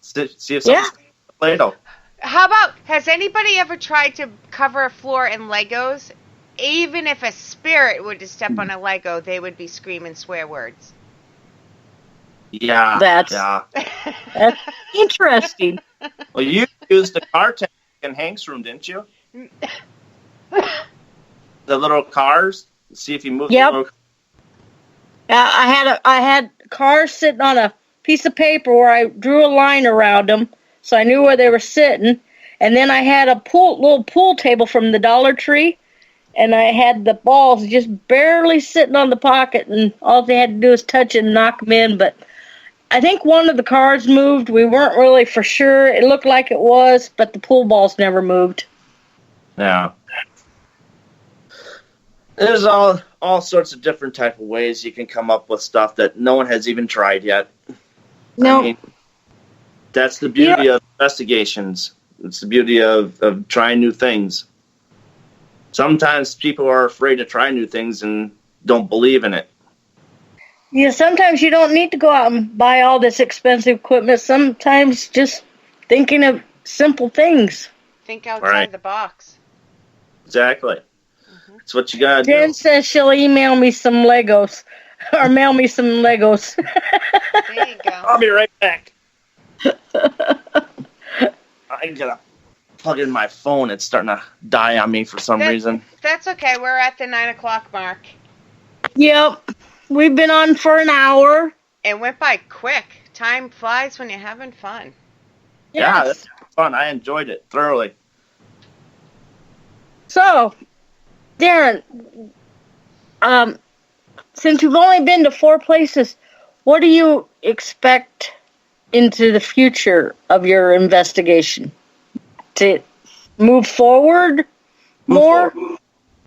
See if something's Play-Doh. How about, has anybody ever tried to cover a floor in Legos? Even if a spirit were to step on a Lego, they would be screaming swear words. Yeah. That's interesting. Well, you used the car tank in Hank's room, didn't you? The little cars? See if you move the little... I had cars sitting on a piece of paper where I drew a line around them, so I knew where they were sitting. And then I had a little pool table from the Dollar Tree, and I had the balls just barely sitting on the pocket, and all they had to do was touch it and knock them in. But I think one of the cars moved. We weren't really for sure. It looked like it was, but the pool balls never moved. Yeah. There's all sorts of different type of ways you can come up with stuff that no one has even tried yet. No. I mean, that's the beauty of investigations. It's the beauty of trying new things. Sometimes people are afraid to try new things and don't believe in it. Yeah, sometimes you don't need to go out and buy all this expensive equipment. Sometimes just thinking of simple things. Think outside the box. Exactly. That's what you gotta do. Jen says she'll email me some Legos. Or mail me some Legos. There you go. I'll be right back. I gotta plug in my phone. It's starting to die on me for some reason. That's okay. We're at the 9 o'clock mark. Yep. We've been on for an hour. It went by quick. Time flies when you're having fun. Yeah, that's fun. I enjoyed it thoroughly. So, Darin, since you've only been to 4 places, what do you expect into the future of your investigation? To move forward more?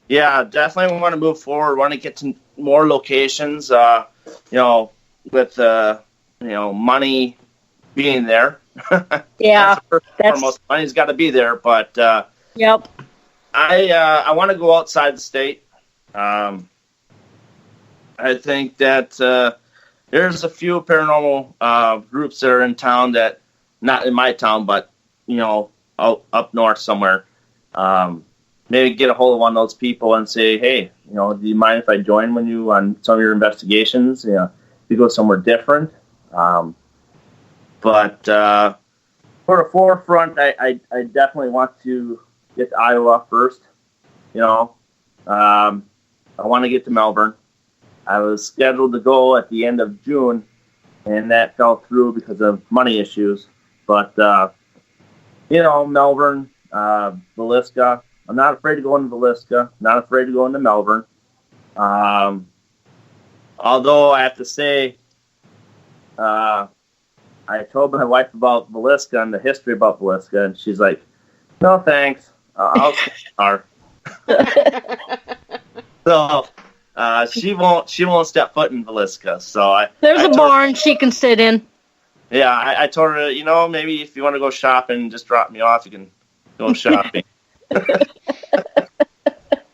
Yeah, definitely want to move forward. Want to get to more locations, with, money being there. Yeah. Foremost, money's got to be there, but yep. I want to go outside the state. I think that there's a few paranormal groups that are in town that, not in my town, but, out up north somewhere, maybe get a hold of one of those people and say, hey, do you mind if I join you on some of your investigations? You go somewhere different. But for the forefront, I definitely want to get to Iowa first. I want to get to Melbourne. I was scheduled to go at the end of June, and that fell through because of money issues. But, Melbourne, Villisca. I'm not afraid to go into Villisca. Not afraid to go into Melbourne. Although I have to say, I told my wife about Villisca and the history about Villisca, and she's like, no, thanks. I'll car. So she won't step foot in Villisca. So there's a barn she can sit in. Yeah, I told her, maybe if you want to go shopping, just drop me off. You can go shopping.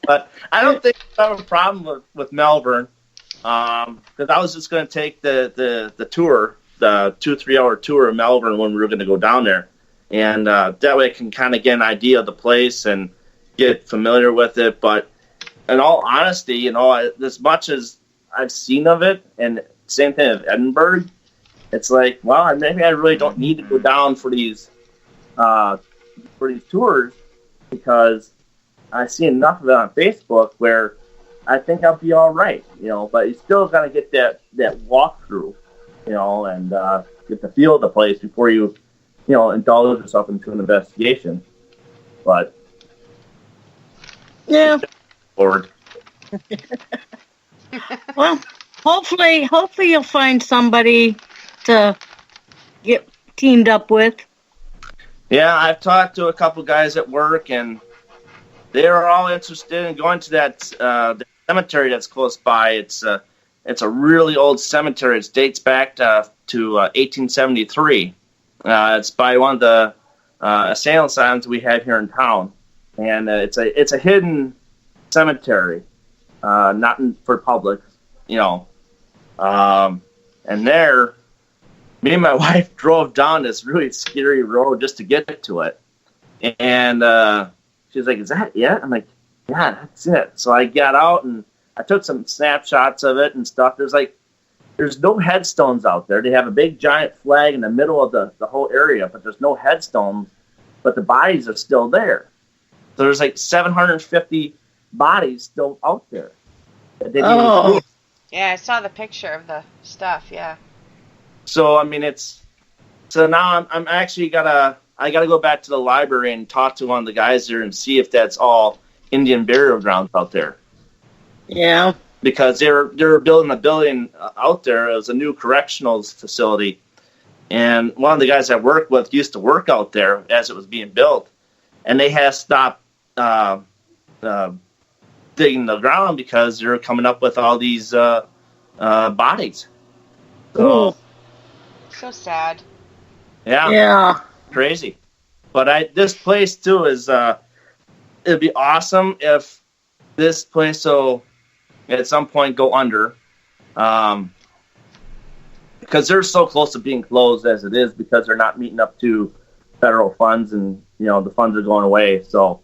But I don't think I have a problem with Melbourne, because I was just going to take the tour, the 2-3 hour tour of Melbourne when we were going to go down there, and that way I can kind of get an idea of the place and get familiar with it. But in all honesty, as much as I've seen of it, and same thing of Edinburgh, it's like, well, maybe I really don't need to go down for these tours, because I see enough of it on Facebook where I think I'll be all right, but you still got to get that walkthrough, and get the feel of the place before you, indulge yourself into an investigation. But yeah, forward. Well, hopefully you'll find somebody to get teamed up with. Yeah, I've talked to a couple guys at work, and they are all interested in going to that the cemetery that's close by. It's a really old cemetery. It dates back to 1873. It's by one of the asylums we have here in town, and it's a hidden cemetery, not for public, and there, me and my wife drove down this really scary road just to get to it, and she's like, "Is that it?" I'm like, "Yeah, that's it." So I got out and I took some snapshots of it and stuff. There's no headstones out there. They have a big giant flag in the middle of the whole area, but there's no headstones, but the bodies are still there. So there's like 750 bodies still out there. Oh. Yeah, I saw the picture of the stuff, yeah. So, I mean, so now I'm actually I gotta go back to the library and talk to one of the guys there and see if that's all Indian burial grounds out there. Yeah. Because they're building a building out there. It was a new correctional facility, and one of the guys I work with used to work out there as it was being built, and they had stopped digging the ground because they're coming up with all these bodies. So sad. Yeah. Crazy. But this place too is it'd be awesome if this place will at some point go under, because they're so close to being closed as it is, because they're not meeting up to federal funds, and the funds are going away. So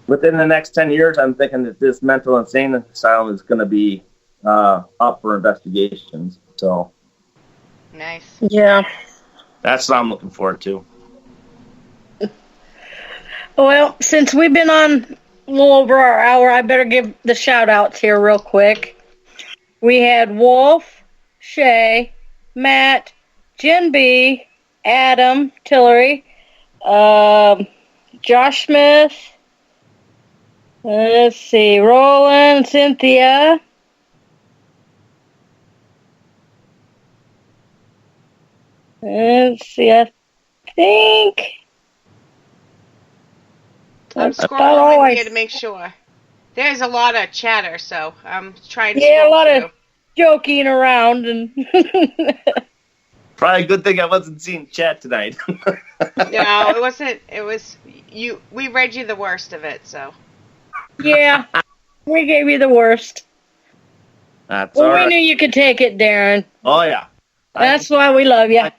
within the next 10 years, I'm thinking that this mental insane asylum is going to be up for investigations. So nice. Yeah. That's what I'm looking forward to. Well, since we've been on a little over our hour, I better give the shout-outs here real quick. We had Wolf, Shay, Matt, Jen B, Adam, Tillery, Josh Smith, let's see, Roland, Cynthia, let's see, I think I'm scrolling here to make sure. There's a lot of chatter, so I'm trying to a lot of joking around, and probably a good thing I wasn't seeing chat tonight. No, it wasn't. It was you. We read you the worst of it, so. Yeah, we gave you the worst. That's all we right. knew you could take it, Darin. Oh yeah. That's why we love you.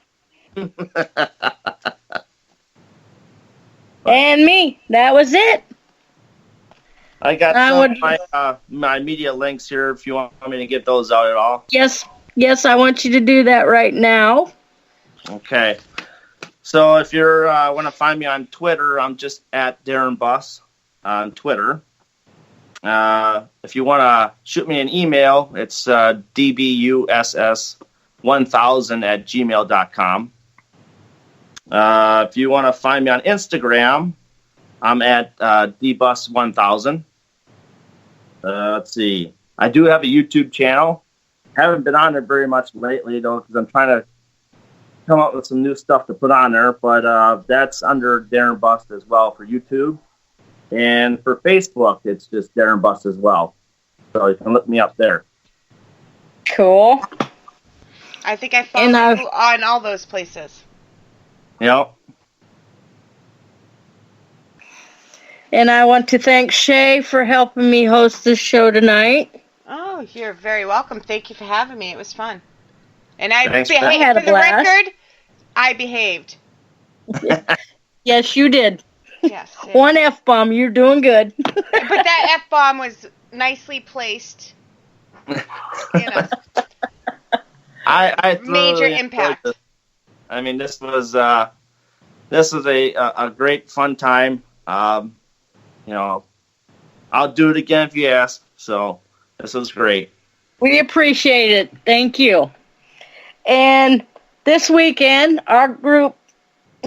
And me. That was it. I got some of my media links here if you want me to get those out at all. Yes, I want you to do that right now. Okay. So if you're want to find me on Twitter, I'm just at Darin Buss on Twitter. If you want to shoot me an email, it's dbuss1000@gmail.com. If you want to find me on Instagram, I'm at dbus1000. Let's see. I do have a YouTube channel. Haven't been on there very much lately, though, because I'm trying to come up with some new stuff to put on there. But that's under Darin Buss as well for YouTube. And for Facebook, it's just Darin Buss as well. So you can look me up there. Cool. I think I follow you on all those places. Yep. And I want to thank Shay for helping me host this show tonight. Oh, you're very welcome. Thank you for having me. It was fun. And I Thanks, behaved. I had a For the blast. record, I behaved. Yes, you did. Yes. One F-bomb. You're doing good. But that F-bomb was nicely placed. You know. I Major thoroughly impact. enjoyed this. I mean, this was a great fun time. You know, I'll do it again if you ask. So this was great. We appreciate it. Thank you. And this weekend, our group,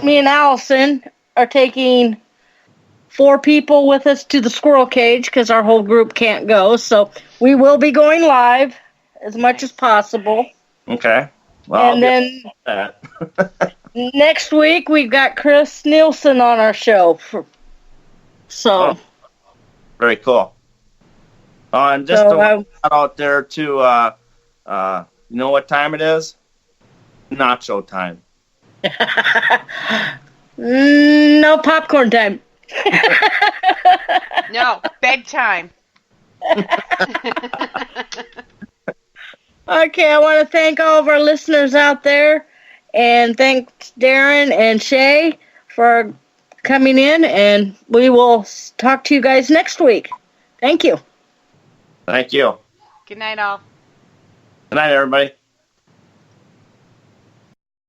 me and Allison, are taking 4 people with us to the squirrel cage because our whole group can't go. So we will be going live as much as possible. Okay. Well, And then next week, we've got Chris Nielsen on our show. Very cool. And just So, to shout out there to, you know what time it is? Nacho time. No popcorn time. No, bedtime. Okay, I want to thank all of our listeners out there, and thanks Darin and Shay for coming in, and we will talk to you guys next week. Thank you. Thank you. Good night, all. Good night, everybody.